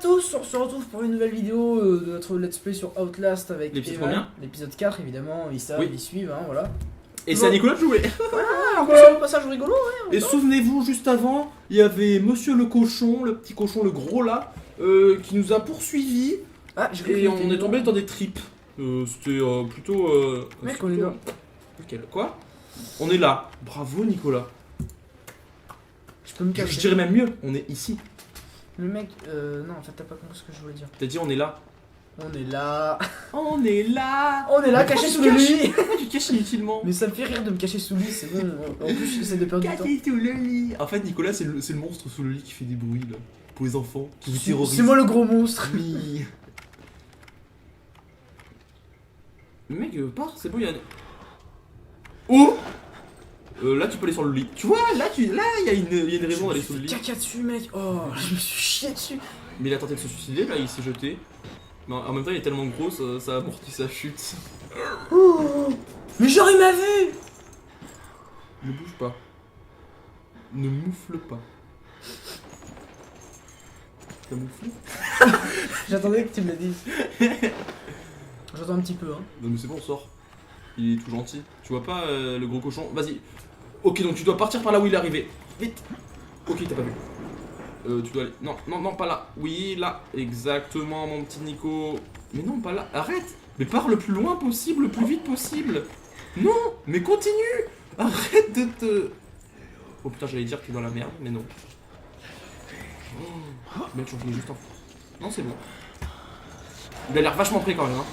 tous, on se retrouve pour une nouvelle vidéo de notre let's play sur Outlast avec L'épisode Evan. combien? L'épisode 4 évidemment, ils savent, Oui. ils suivent, hein, voilà. Et c'est à Nicolas de jouer. Ah, encore sur le passage rigolo, ouais. Et souvenez-vous, juste avant, il y avait Monsieur le cochon, le petit cochon, le gros là, qui nous a poursuivis. Ah, j'ai cru Et qu'il on était est tombé dedans. dans des tripes. C'était plutôt. Mec, c'était on est plutôt- là. Lequel? Quoi? On est là. Bravo Nicolas. Je peux me cacher. Je dirais même mieux, on est ici. Le mec, non, en fait, t'as pas compris ce que je voulais dire. T'as dit on est là. On est là. On est là. On est là, Mais caché pourquoi sous tu le caches lit. Pourquoi tu te caches inutilement? Mais ça me fait rire de me cacher sous le lit, c'est bon. En plus, j'essaie de perdre du temps. Caché sous le lit. En fait, Nicolas, c'est le monstre sous le lit qui fait des bruits là. Pour les enfants, qui vous terrorise. C'est moi le gros monstre. Oui. Le mec part, c'est bon, il y a. Oh là, tu peux aller sur le lit. Tu vois, là, il y a une raison d'aller Je sur me le suis lit. fait caca dessus, mec. Oh, je me suis chié dessus. Mais il a tenté de se suicider, là, il s'est jeté. Mais en même temps, il est tellement gros, ça amortit sa chute. Oh, mais genre, il m'a vu. Ne bouge pas. Ne moufle pas. T'as mouflé? J'attendais que tu me le dises. J'entends un petit peu, hein. Non, mais c'est bon, sort. Il est tout gentil. Tu vois pas le gros cochon? Vas-y. Ok, donc tu dois partir par là où il est arrivé. Vite. Ok, t'as pas vu. Tu dois aller. Non, non, non, pas là. Oui, là. Exactement, mon petit Nico. Mais non, pas là. Arrête. Mais pars le plus loin possible, le plus vite possible. Non, mais continue. Arrête de te. Oh putain, j'allais dire que t'es dans la merde, mais non. Oh, mec, j'en finis juste en. Non, c'est bon. Il a l'air vachement près quand même, hein.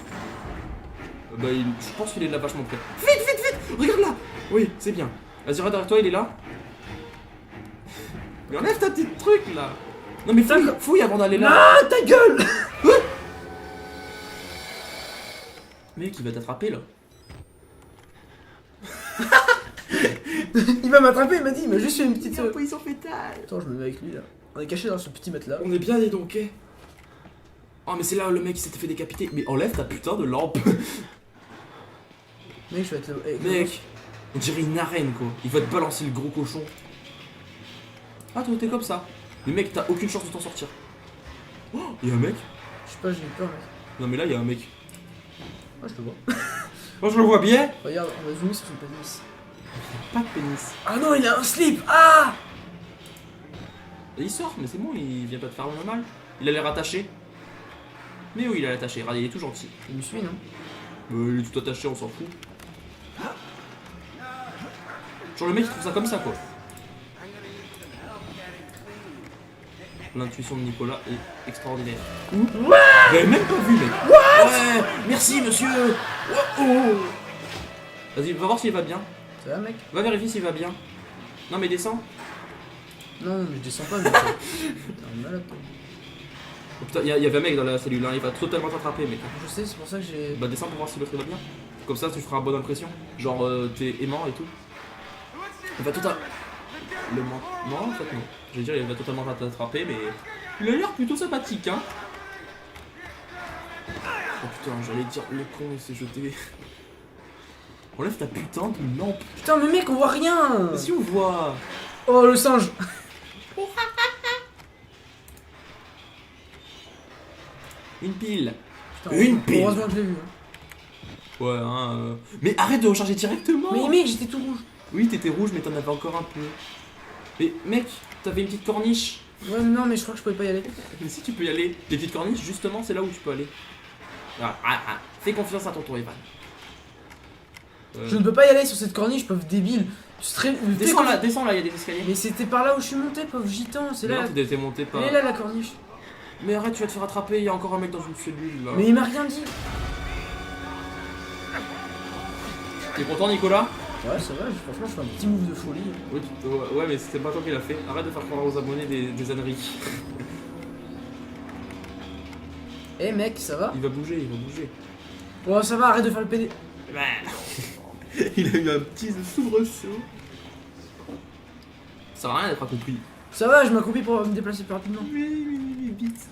Bah, je pense qu'il est là vachement près. Vite, vite, vite. Regarde là. Oui, c'est bien. Vas-y, regarde derrière toi, il est là. Mais enlève ta petite truc là. Non mais fouille avant d'aller là. Ah, ta gueule. Mec, il va t'attraper là. Il va m'attraper, il m'a dit, il m'a juste fait une petite. Ils sont pétales. Attends, je me mets avec lui là. On est caché dans ce petit matelas. On est bien les donquets. Oh mais c'est là le mec qui s'était fait décapiter. Mais enlève ta putain de lampe. Mec, je vais être là. Eh, Mec, on dirait une arène quoi. Il va te balancer le gros cochon. Ah toi t'es comme ça. Mais mec, t'as aucune chance de t'en sortir. Oh, il y a un mec. Je sais pas, j'ai eu peur, mec. Non mais là il y a un mec. Ah, je te vois. Moi je le vois bien. Regarde, on va zoomer sur son pénis. Pas de pénis. Ah non, il a un slip. Ah. Et il sort, mais c'est bon, il vient pas te faire le mal. Il a l'air attaché. Mais oui, il a l'air attaché. Regarde, il est tout gentil. Il me suit, non? Il est tout attaché, on s'en fout. Genre le mec il trouve ça comme ça quoi. L'intuition de Nicolas est extraordinaire. J'avais même pas vu mec. Ouais, merci monsieur. Oh. Vas-y, va voir s'il va bien. Ça va, mec? Va vérifier s'il va bien. Non mais descends. Non, mais je descends pas, mec. T'es un malade, toi. Oh putain, il y avait un mec dans la cellule, hein. Il va totalement t'attraper mec. Je sais, c'est pour ça que j'ai. Bah descends pour voir si l'autre il va bien. Comme ça tu feras bonne impression. Genre t'es aimant et tout. Il va totalement... Non en fait non. J'allais dire il va totalement t'attraper mais... Il a l'air plutôt sympathique hein. Oh putain j'allais dire le con il s'est jeté. Enlève ta putain de lampe. Putain, mais mec, on voit rien. Si on voit. Oh, le singe. Une pile. Putain, Une pile. Heureusement que je l'ai vu. Hein. Ouais hein. Mais arrête de recharger directement. Mais mec, j'étais tout rouge. Oui t'étais rouge mais t'en avais encore un peu. Mais mec, t'avais une petite corniche. Ouais, mais non, mais je crois que je pouvais pas y aller. Mais si tu peux y aller, les petites corniches, justement, c'est là où tu peux aller. Fais confiance à ton tour, Evan. Je ne peux pas y aller sur cette corniche, pauvre débile. Tu serais. Descends là, il y a des escaliers. Mais c'était par là où je suis monté, pauvre gitan. C'est là. Non, t'es monté par. Elle est là, la corniche. Mais arrête, tu vas te faire attraper, il y a encore un mec dans une cellule là. Mais il m'a rien dit. T'es content, Nicolas? Ouais, ça va, franchement, je fais un petit move de folie. Oui, ouais, mais c'était pas toi qui l'a fait. Arrête de faire croire aux abonnés des âneries. Eh mec, ça va? Il va bouger. Oh, ça va, arrête de faire le PD. Il a eu un petit soubresaut. Ça sert à rien d'être accompli. Ça va, je m'accroupis pour me déplacer plus rapidement. Mais vite.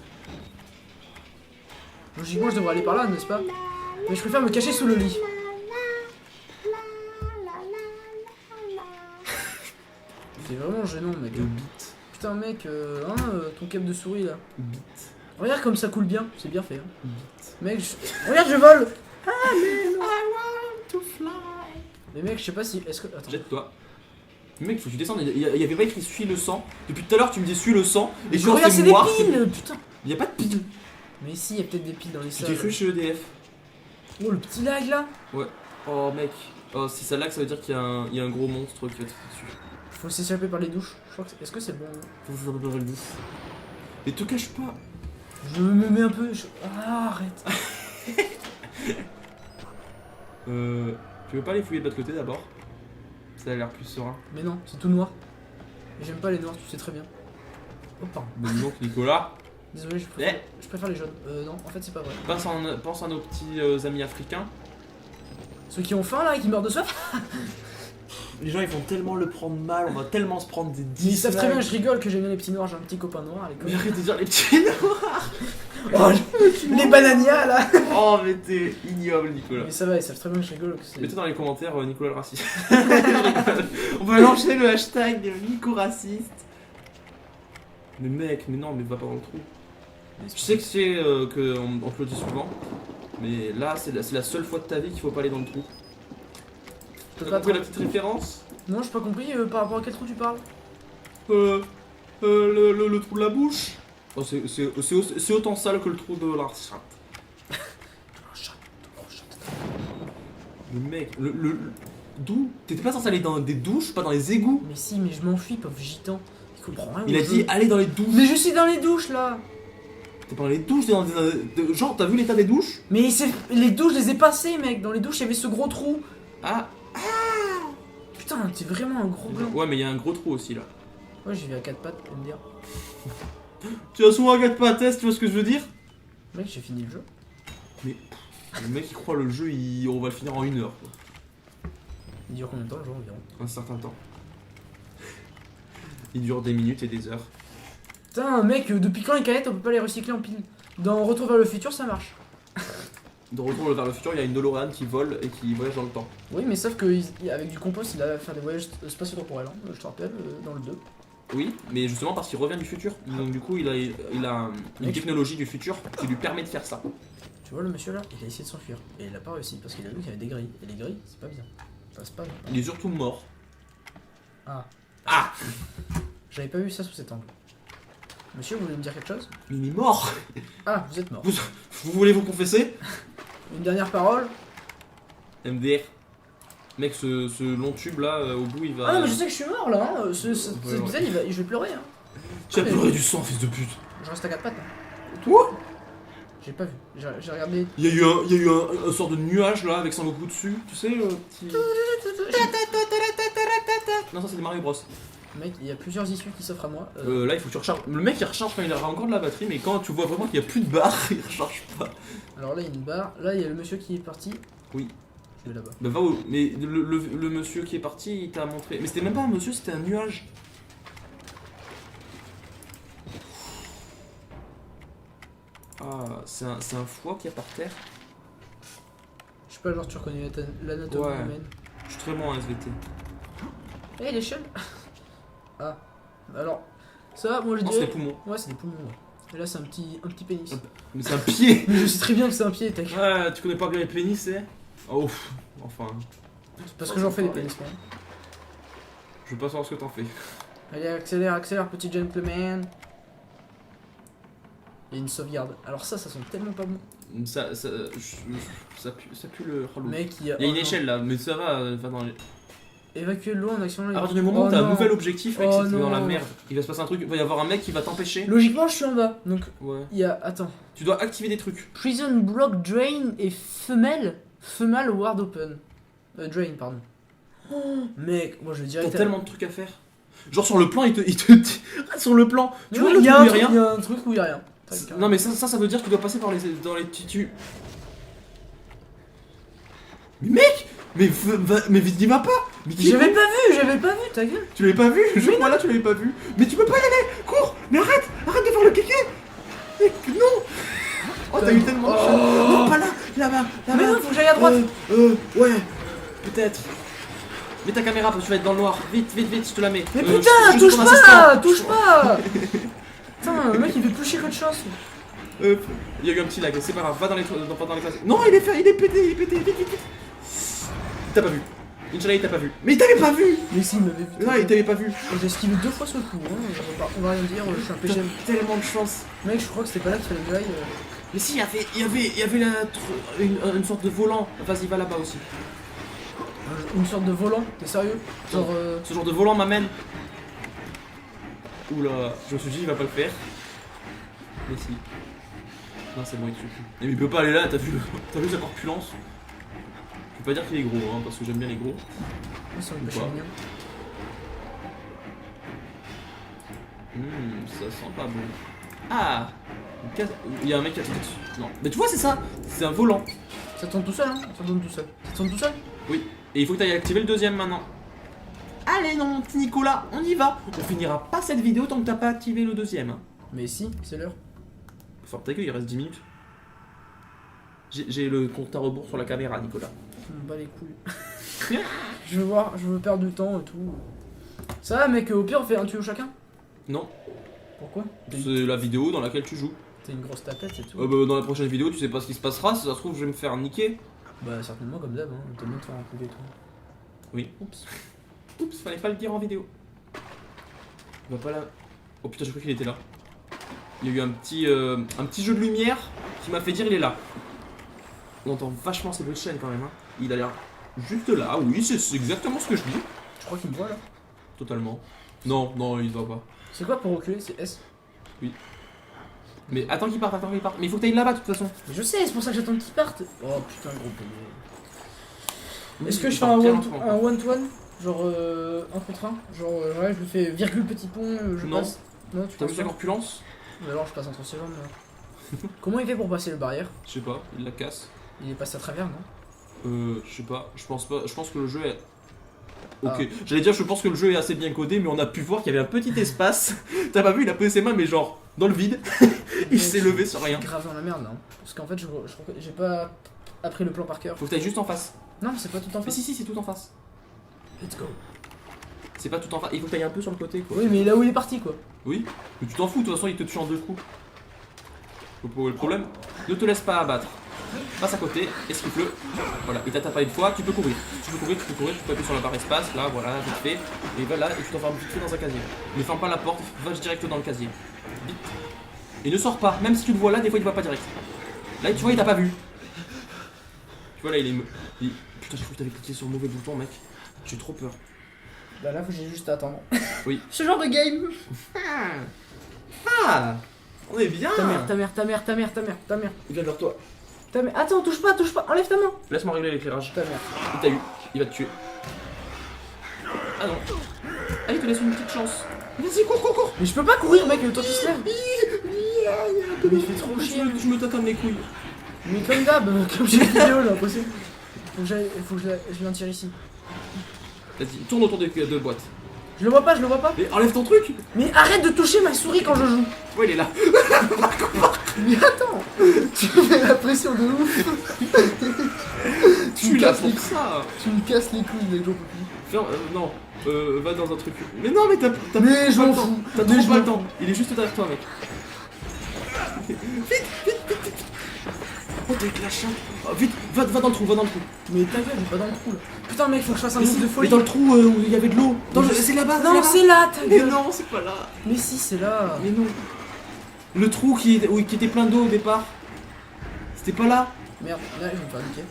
Logiquement, je devrais aller par là, n'est-ce pas? Mais je préfère me cacher sous le lit. C'est vraiment gênant, mec. Le bit. Putain, mec, ton cap de souris là. Bit. Regarde comme ça coule bien, c'est bien fait. Hein. Vite. Mec, regarde, je vole. Ah, mais non. I want to fly. Mais mec, je sais pas si. Est-ce que. Attends. Jette-toi. Mec, faut que tu descendes. Il y avait pas écrit suis le sang. Depuis tout à l'heure, tu me dis suis le sang. Et Je quand regarde, c'est c'est des moi. piles, putain. Il y a pas de pile. Mais si, il y a peut-être des piles dans les Tu t'es salles. cru chez EDF. Oh, le petit lag là. Oh mec. Oh, si ça lag, ça veut dire qu'il y a un gros monstre qui va te faire dessus. Faut s'échapper par les douches. Je crois que. Est-ce que c'est bon? Faut que ça s'appelle le bouffe. Mais te cache pas. Je me mets un peu. Ah, arrête. Tu veux pas aller fouiller de l'autre côté d'abord? Ça a l'air plus serein. Mais non, c'est tout noir. Et j'aime pas les noirs, tu sais très bien. Oh, pardon. Bon, donc Nicolas, Désolé, je préfère les jaunes. Non, en fait, c'est pas vrai. pense à nos petits amis africains. Ceux qui ont faim là et qui meurent de soif. Les gens ils vont tellement le prendre mal, on va tellement se prendre des 10. Ils savent très bien que je rigole, que j'aime bien les petits noirs. J'ai un petit copain noir à l'école. Mais arrête de dire les petits noirs. Oh, les bananias là. Oh, mais t'es ignoble, Nicolas. Mais ça va, ils savent très bien que je rigole. Que c'est... Mettez dans les commentaires Nicolas le raciste. On va lancer le hashtag Nico raciste. Mais mec, mais non, mais va pas dans le trou. Je sais que c'est qu'on te le dit souvent, mais là c'est la seule fois de ta vie qu'il faut pas aller dans le trou. T'as compris la petite référence? Non, j'ai pas compris. Par rapport à quel trou tu parles? Le trou de la bouche. Oh, c'est autant sale que le trou de la chatte. Le mec, d'où? T'étais pas censé aller dans des douches, pas dans les égouts? Mais si, mais je m'enfuis, pauvre gitan. Il comprend rien. Il a dit allez dans les douches. Mais je suis dans les douches là. T'es pas dans les douches, t'es dans des... Genre, t'as vu l'état des douches? Mais les douches, je les ai passées, mec. Dans les douches, il y avait ce gros trou. Ah. Putain, t'es vraiment un gros blanc. Ouais, mais il y a un gros trou aussi là. Ouais, j'y vais à 4 pattes, pour me dire. Tu as souvent un gars de pattes, tu vois ce que je veux dire? Mec, j'ai fini le jeu. Mais le mec il croit le jeu, on va le finir en 1 heure quoi. Il dure combien de temps le jeu environ? Un certain temps. Il dure des minutes et des heures. Putain, mec, depuis quand les canettes on peut pas les recycler en pile? Dans Retour vers le futur, ça marche. De retour vers le futur, il y a une DeLorean qui vole et qui voyage dans le temps. Oui, mais sauf que avec du compost, il a fait des voyages spatio-temporels, hein, je te rappelle, dans le 2. Oui, mais justement parce qu'il revient du futur. Donc du coup, il a une technologie du futur qui lui permet de faire ça. Tu vois le monsieur là, il a essayé de s'enfuir. Et il a pas réussi parce qu'il a vu qu'il y avait des grilles. Et les grilles, c'est pas bien. Enfin, c'est pas bien. Il est surtout mort. Ah. Ah. J'avais pas vu ça sous cet angle. Monsieur, vous voulez me dire quelque chose? Il est mort. Ah, vous êtes mort. Vous voulez vous confesser? Une dernière parole? MDR. Mec, ce long tube là, au bout il va... Ah non, mais je sais que je suis mort là, hein. Cet Ouais. épisode, je vais pleurer. Hein. Tu as pleuré du sang, fils de pute. Je reste à 4 pattes. Hein. Toi? J'ai pas vu. J'ai regardé. Il y a eu un sort de nuage là avec Sangoku dessus, tu sais, petit... Non, ça c'est des Mario Bros. Mec, il y a plusieurs issues qui s'offrent à moi. Là il faut que tu recharges. Le mec il recharge quand il aura encore de la batterie, mais quand tu vois vraiment qu'il n'y a plus de barre, il recharge pas. Alors là, il y a une barre. Là, il y a le monsieur qui est parti. Oui. Je vais là-bas. Bah va où? Mais le monsieur qui est parti, il t'a montré. Mais c'était même pas un monsieur, c'était un nuage. Ah, c'est un foie qu'il y a par terre. Je sais pas, genre, tu reconnais l'anatomie Ouais. humaine. Je suis très bon en SVT. Hey, l'échelle. Ah. Alors, ça, moi je Non, c'est dirais. des poumons. Ouais, c'est des poumons. Ouais. Et là, c'est un petit pénis. Mais c'est un pied. Mais je sais très bien que c'est un pied, t'inquiète. Ouais, tu connais pas bien les pénis, c'est? Oh, enfin. C'est parce que j'en fais des pénis, moi. Je veux pas savoir ce que t'en fais. Allez, accélère, accélère, petit gentleman. Il y a une sauvegarde. Alors ça sent tellement pas bon. Ça pue le ralou. Mec, Il y a une échelle là, mais ça va, va dans les... Évacuer l'eau en action. À partir du moment où t'as un nouvel objectif, mec, Oh c'est que t'es dans la non. merde. Il va se passer un truc, il va y avoir un mec qui va t'empêcher. Logiquement, je suis en bas. Donc, Ouais. il y a. Attends. Tu dois activer des trucs. Prison Block Drain et Femelle. Female Ward Open. Drain, pardon. Oh, mec, moi je T'as dirais. tellement de trucs à faire. Genre sur le plan, il te dit. Sur le plan, tu vois, il y le a truc un où il y a truc, il y rien. a un truc où il y a rien. Non, mais ça veut dire que tu dois passer dans les titus. Mais mec! Mais dis va pas! Mais qui J'avais pas vu, ta gueule. Tu l'avais pas vu? Moi là, tu l'avais pas vu. Mais tu peux pas y aller! Cours! Mais arrête de faire le kéké! Mec, non! Oh, t'as eu tellement de chance! Non, pas là! Là-bas! Mais non, faut que j'aille à droite. Ouais, peut-être. Mets ta caméra parce que tu vas être dans le noir. Vite, je te la mets. Mais Je putain, suis touche ton pas! assistant. Touche pas! Putain, le mec il fait plus chier qu'autre chose. Il y a eu un petit lag, c'est pas grave, va dans les classes. Non, il est pété, vite, vite, vite. Il t'a pas vu. Inch'Allah, il t'a pas vu. Mais il t'avait pas vu. Mais si, il m'avait vu. Non, il t'avait pas vu. J'ai esquivé 2 fois ce coup, hein. On va rien dire, je suis un PGM. Tellement de chance. Mec, je crois que c'était pas là qu'il fallait que j'aille. Mais si, il y avait une sorte de volant. Vas-y, va là-bas aussi. Une sorte de volant, t'es sérieux? Genre. Ce genre de volant m'amène. Oula, je me suis dit, il va pas le faire. Mais si. Non, c'est bon, il tue plus. Mais il peut pas aller là, t'as vu sa corpulence? Je peux pas dire qu'il est gros, hein, parce que j'aime bien les gros. Ça Ou me pas. mignon. Ça sent pas bon. Ah, il y a un mec qui a tiré dessus. Non. Mais tu vois, c'est ça. C'est un volant. Ça tourne tout seul, hein? Ça tourne tout seul. Ça tourne tout seul? Oui. Et il faut que tu ailles activer le deuxième maintenant. Allez, non, mon petit Nicolas, on y va. On finira pas cette vidéo tant que t'as pas activé le deuxième. Hein. Mais si, c'est l'heure. Fort ta gueule, il reste 10 minutes. J'ai le compte à rebours sur la caméra, Nicolas. Je me bats les couilles. Je veux perdre du temps et tout. Ça va, mec, au pire, on fait un tuyau chacun? Non, Pourquoi? c'est la vidéo dans laquelle tu joues. T'es une grosse tapette et tout. Dans la prochaine vidéo, tu sais pas ce qui se passera. Si ça se trouve, je vais me faire niquer. Bah, certainement, comme d'hab, hein. T'aimes bien te faire enculer et tout. Oui. Oups. Oups, fallait pas le dire en vidéo. Il va pas là. Oh putain, j'ai cru qu'il était là. Il y a eu un petit jeu de lumière qui m'a fait dire il est là. On entend vachement ses bruits de chaîne quand même. Hein. Il a l'air juste là. Oui, c'est exactement ce que je dis. Je crois qu'il me voit là. Totalement. Non, non, il va pas. C'est quoi pour reculer? C'est S. Mais attends qu'il parte, Mais il faut que t'ailles là-bas de toute façon. Mais je sais, c'est pour ça que j'attends qu'il parte. Oh putain, gros pédé. Est-ce que je fais un un one-to-one? Genre 1 contre 1? Genre, ouais, je le fais virgule petit pont, je Non. passe. Non, tu T'as passes vu sa pas? corpulence? Mais alors je passe entre ses jambes là. Comment il fait pour passer le barrière? Je sais pas, il la casse. Il est passé à travers, non? Je sais pas, je pense pas. Je pense que le jeu est. Ok, Ah. j'allais dire, je pense que le jeu est assez bien codé, mais on a pu voir qu'il y avait un petit espace. T'as pas vu, il a posé ses mains, mais genre dans le vide. Il s'est levé sur rien. Grave dans la merde là. Hein. Parce qu'en fait, je crois que j'ai pas appris le plan par cœur. Faut que t'ailles juste en face. Non, c'est pas tout en Mais face. si, c'est tout en face. Let's go. C'est pas tout en face, il faut que t'ailles un peu sur le côté quoi. Oui, mais là où il est parti quoi. Oui, mais tu t'en fous, de toute façon, il te tue en 2 coups. Le problème, ne te laisse pas abattre. Passe à côté, esquive-le. Voilà, il t'a tapé une fois, tu peux courir. Tu peux courir, tu peux appuyer sur la barre espace, là, voilà, vite fait. Et voilà, et tu t'enfermes vite fait dans un casier. Ne ferme pas la porte, va direct dans le casier. Vite. Et ne sors pas, même si tu le vois là, des fois il te voit pas direct. Là, tu vois, il t'a pas vu. Tu vois, là, il est. Putain, j'ai cru que t'avais cliqué sur le mauvais bouton, mec. J'ai trop peur. Bah là, j'ai juste à attendre. Oui. Ce genre de game. Ah, on est bien. Ta mère. Il vient vers toi. Ta mère. Attends, touche pas, enlève ta main. Laisse-moi régler l'éclairage. Ta mère. Il t'a eu, il va te tuer. Ah non. Allez, te laisse une petite chance. Vas-y, cours. Mais je peux pas courir, mec, le temps qui se lève. Mais il fait trop chier. Je me tâtonne les couilles. Mais comme d'hab, comme j'ai une vidéo là, impossible. Faut que je vienne tirer ici. Vas-y, tourne autour des deux boîtes. Je le vois pas. Mais enlève ton truc. Mais arrête de toucher ma souris quand je joue. Ouais, il est là. Mais attends, tu me mets la pression de ouf. Tu l'as pour ça. Tu me casses les couilles, mec, j'en peux plus. Non, va dans un truc. Mais non, mais t'as Mais je pas m'en le temps. fous. T'as Mais trop je pas le m'en temps. Il est juste derrière toi, mec. Vite. Oh, t'es avec la chatte. Oh, vite, va dans le trou. Mais ta gueule, j'ai pas dans le trou là. Putain, mec, faut que je fasse un Mais, move de mais folie. dans le trou où il y avait de l'eau. C'est là-bas. Non, c'est là, ta Mais gueule. non, c'est pas là. Mais si, c'est là. Mais non. Le trou qui était plein d'eau au départ. C'était pas là. Merde, là, je vais me faire niquer.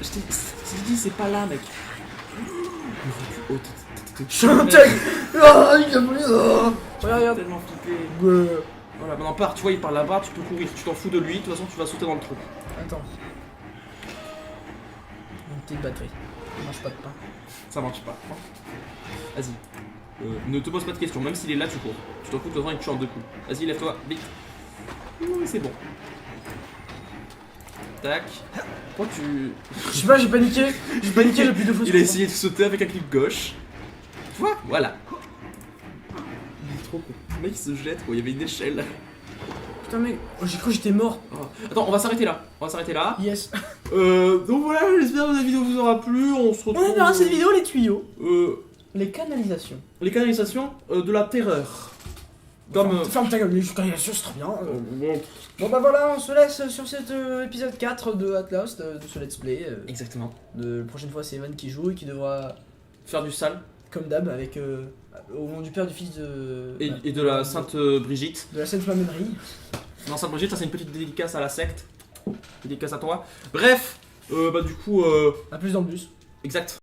Je t'ai dit, c'est pas là, mec. Oh, Je suis un tag. Ah, il a pris. Regarde. tellement flippé. Ouais. Voilà, maintenant part, tu vois, il part là-bas, tu peux courir. Tu t'en fous de lui, de toute façon, tu vas sauter dans le trou. Attends. Une petite batterie. On mange pas de pain. Ça marche pas. Vas-y. Ne te pose pas de questions, même s'il est là, tu cours. Tu t'en fous, de toute façon, il te tue en 2 coups. Vas-y, lève-toi, vite. Oui, c'est bon. Tac. Pourquoi tu. Je sais pas, j'ai paniqué. Depuis 2 fois. Il a essayé de sauter avec un clic gauche. Tu vois, voilà. Il est trop con. Le mec il se jette, quoi. Il y avait une échelle. Putain, mec, oh, j'ai cru que j'étais mort. Oh. Attends, on va s'arrêter là. Yes. Donc voilà, j'espère que la vidéo vous aura plu. On se retrouve. On verra cette vidéo, les tuyaux. Euh, Les canalisations. les canalisations de la terreur. Comme. Ferme ta gueule, c'est très bien. Bon bah voilà, on se laisse sur cet épisode 4 de Atlas, de ce let's play. Exactement. La prochaine fois c'est Evan qui joue et qui devra, Faire du sale. comme d'hab, avec au nom du Père, du Fils Et de la Sainte Brigitte. de la Sainte Mamènerie. Non, Sainte Brigitte, ça c'est une petite dédicace à la secte. Dédicace à toi. Bref, bah du coup, A plus dans le bus. exact.